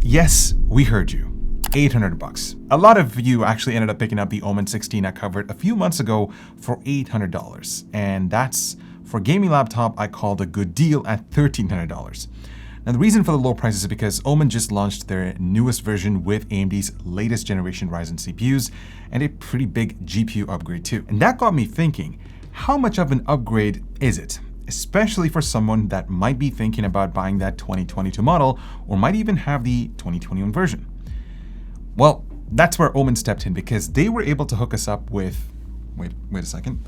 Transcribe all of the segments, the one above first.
Yes, we heard you. $800. A lot of you actually ended up picking up the Omen 16 I covered a few months ago for $800. And that's, for a gaming laptop, I called a good deal at $1,300. Now, the reason for the low price is because Omen just launched their newest version with AMD's latest generation Ryzen CPUs and a pretty big GPU upgrade too. And that got me thinking, how much of an upgrade is it? Especially for someone that might be thinking about buying that 2022 model or might even have the 2021 version. Well, that's where Omen stepped in because they were able to hook us up with, wait a second,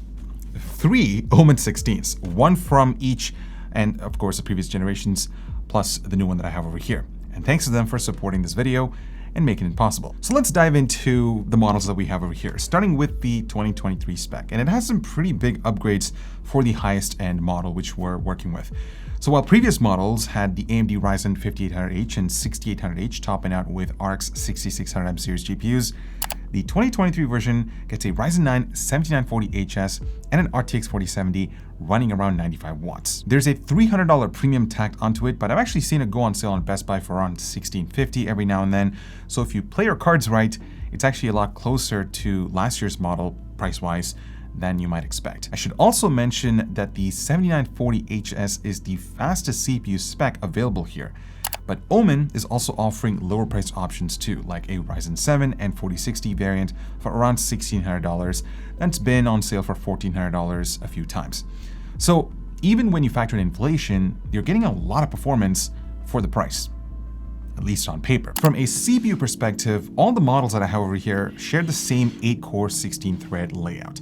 3 Omen 16s, one from each, and of course the previous generations, plus the new one that I have over here. And thanks to them for supporting this video and making it possible. So let's dive into the models that we have over here, starting with the 2023 spec. And it has some pretty big upgrades for the highest end model, which we're working with. So while previous models had the AMD Ryzen 5800H and 6800H topping out with RX 6600M series GPUs, the 2023 version gets a Ryzen 9 7940HS and an RTX 4070 running around 95 watts. There's a $300 premium tacked onto it, but I've actually seen it go on sale on Best Buy for around $1,650 every now and then. So if you play your cards right, it's actually a lot closer to last year's model price-wise than you might expect. I should also mention that the 7940HS is the fastest CPU spec available here. But Omen is also offering lower price options too, like a Ryzen 7 and 4060 variant for around $1,600 that's been on sale for $1,400 a few times. So even when you factor in inflation, you're getting a lot of performance for the price, at least on paper. From a CPU perspective, all the models that I have over here share the same 8-core 16-thread layout.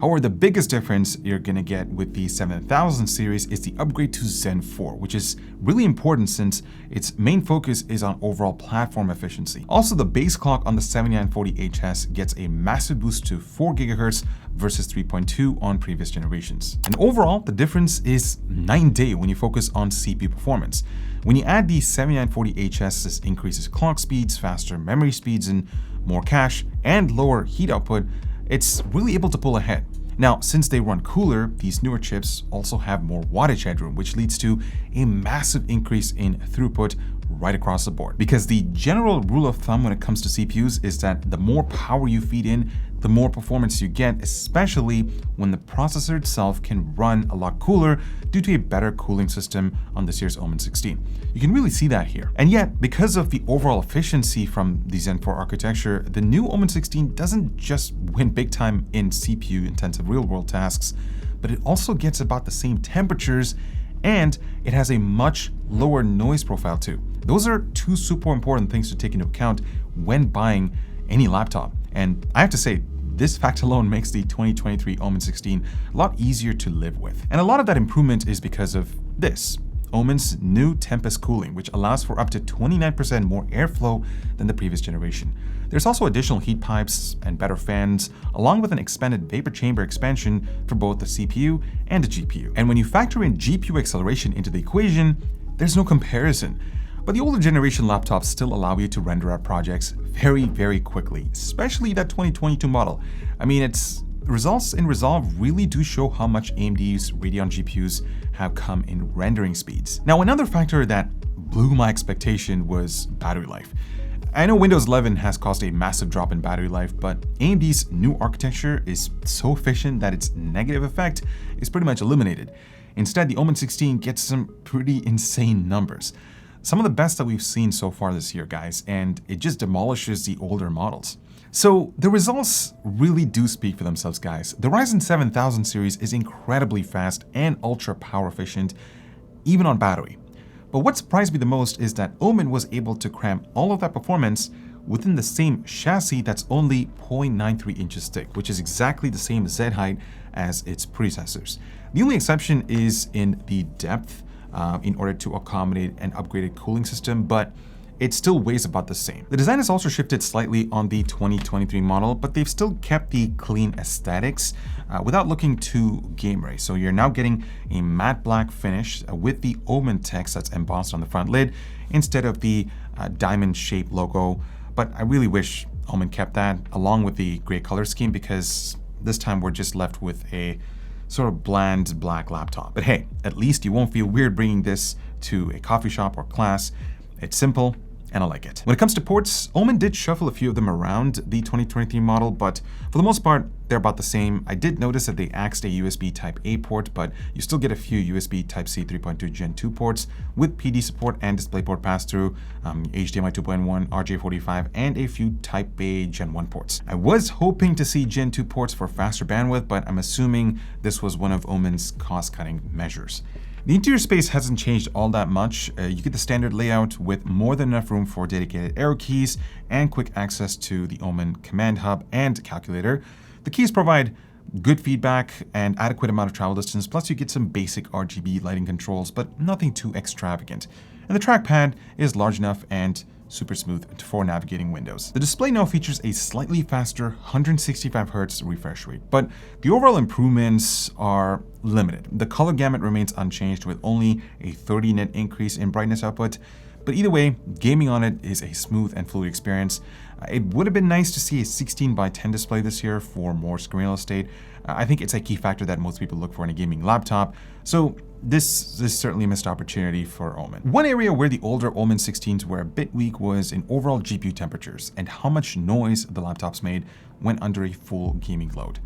However, the biggest difference you're going to get with the 7000 series is the upgrade to Zen 4, which is really important since its main focus is on overall platform efficiency. Also, the base clock on the 7940HS gets a massive boost to 4 GHz versus 3.2 on previous generations. And overall, the difference is night and day when you focus on CPU performance. When you add the 7940HS, this increases clock speeds, faster memory speeds, and more cache, and lower heat output, it's really able to pull ahead. Now, since they run cooler, these newer chips also have more wattage headroom, which leads to a massive increase in throughput right across the board. Because the general rule of thumb when it comes to CPUs is that the more power you feed in, the more performance you get, especially when the processor itself can run a lot cooler due to a better cooling system on this year's Omen 16. You can really see that here. And yet, because of the overall efficiency from the Zen 4 architecture, the new Omen 16 doesn't just win big time in CPU-intensive real-world tasks, but it also gets about the same temperatures, and it has a much lower noise profile too. Those are two super important things to take into account when buying any laptop. And I have to say, this fact alone makes the 2023 Omen 16 a lot easier to live with. And a lot of that improvement is because of this, Omen's new Tempest cooling, which allows for up to 29% more airflow than the previous generation. There's also additional heat pipes and better fans, along with an expanded vapor chamber expansion for both the CPU and the GPU. And when you factor in GPU acceleration into the equation, there's no comparison. But the older generation laptops still allow you to render out projects very, very quickly, especially that 2022 model. I mean, its results in Resolve really do show how much AMD's Radeon GPUs have come in rendering speeds. Now, another factor that blew my expectation was battery life. I know Windows 11 has caused a massive drop in battery life, but AMD's new architecture is so efficient that its negative effect is pretty much eliminated. Instead, the Omen 16 gets some pretty insane numbers. Some of the best that we've seen so far this year, guys, and it just demolishes the older models. So the results really do speak for themselves, guys. The Ryzen 7000 series is incredibly fast and ultra power efficient, even on battery. But what surprised me the most is that Omen was able to cram all of that performance within the same chassis that's only 0.93 inches thick, which is exactly the same Z height as its predecessors. The only exception is in the depth in order to accommodate an upgraded cooling system, but it still weighs about the same. The design has also shifted slightly on the 2023 model, but they've still kept the clean aesthetics without looking too gamery. So you're now getting a matte black finish with the Omen text that's embossed on the front lid instead of the diamond-shaped logo. But I really wish Omen kept that along with the gray color scheme, because this time we're just left with a sort of bland black laptop. But hey, at least you won't feel weird bringing this to a coffee shop or class. It's simple, and I like it. When it comes to ports, Omen did shuffle a few of them around the 2023 model, but for the most part, they're about the same. I did notice that they axed a USB Type-A port, but you still get a few USB Type-C 3.2 Gen 2 ports with PD support and DisplayPort pass-through, HDMI 2.1, RJ45, and a few Type-A Gen 1 ports. I was hoping to see Gen 2 ports for faster bandwidth, but I'm assuming this was one of Omen's cost-cutting measures. The interior space hasn't changed all that much. You get the standard layout with more than enough room for dedicated arrow keys and quick access to the Omen command hub and calculator. The keys provide good feedback and adequate amount of travel distance, plus you get some basic RGB lighting controls, but nothing too extravagant. And the trackpad is large enough and super smooth for navigating windows. The display now features a slightly faster 165Hz refresh rate, but the overall improvements are limited. The color gamut remains unchanged with only a 30 nit increase in brightness output, but either way, gaming on it is a smooth and fluid experience. It would have been nice to see a 16:10 display this year for more screen real estate. I think it's a key factor that most people look for in a gaming laptop, so this is certainly a missed opportunity for Omen. One area where the older Omen 16s were a bit weak was in overall GPU temperatures and how much noise the laptops made when under a full gaming load.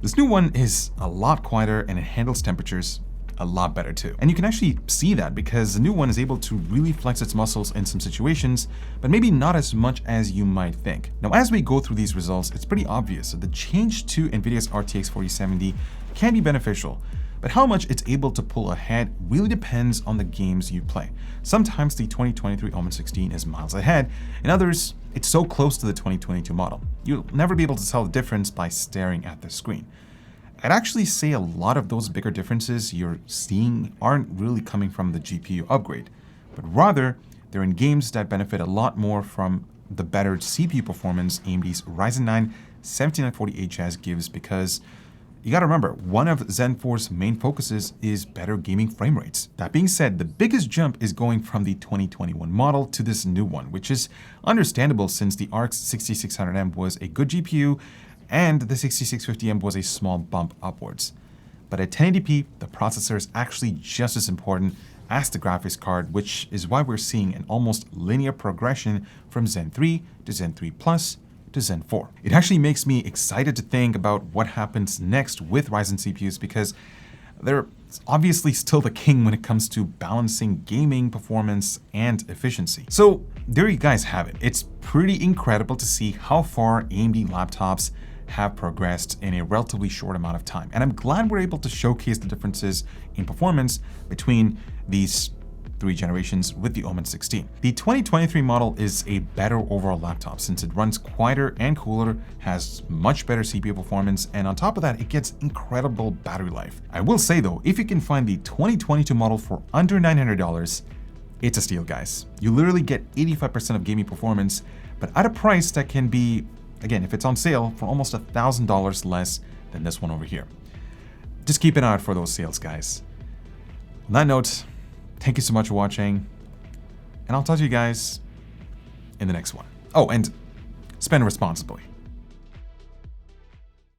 This new one is a lot quieter and it handles temperatures a lot better too. And you can actually see that because the new one is able to really flex its muscles in some situations, but maybe not as much as you might think. Now, as we go through these results, it's pretty obvious that the change to NVIDIA's RTX 4070 can be beneficial, but how much it's able to pull ahead really depends on the games you play. Sometimes the 2023 Omen 16 is miles ahead, in others, it's so close to the 2022 model. You'll never be able to tell the difference by staring at the screen. I'd actually say a lot of those bigger differences you're seeing aren't really coming from the GPU upgrade, but rather they're in games that benefit a lot more from the better CPU performance AMD's Ryzen 9 7940HS gives, because you gotta remember, one of Zen 4's main focuses is better gaming frame rates. That being said, the biggest jump is going from the 2021 model to this new one, which is understandable since the RX 6600M was a good GPU and the 6650M was a small bump upwards. But at 1080p, the processor is actually just as important as the graphics card, which is why we're seeing an almost linear progression from Zen 3 to Zen 3 Plus to Zen 4. It actually makes me excited to think about what happens next with Ryzen CPUs, because they're obviously still the king when it comes to balancing gaming performance and efficiency. So there you guys have it. It's pretty incredible to see how far AMD laptops have progressed in a relatively short amount of time. And I'm glad we're able to showcase the differences in performance between these three generations with the Omen 16. The 2023 model is a better overall laptop since it runs quieter and cooler, has much better CPU performance, and on top of that, it gets incredible battery life. I will say though, if you can find the 2022 model for under $900, it's a steal, guys. You literally get 85% of gaming performance, but at a price that can be, again, if it's on sale, for almost $1,000 less than this one over here. Just keep an eye out for those sales, guys. On that note, thank you so much for watching, and I'll talk to you guys in the next one. Oh, and spend responsibly.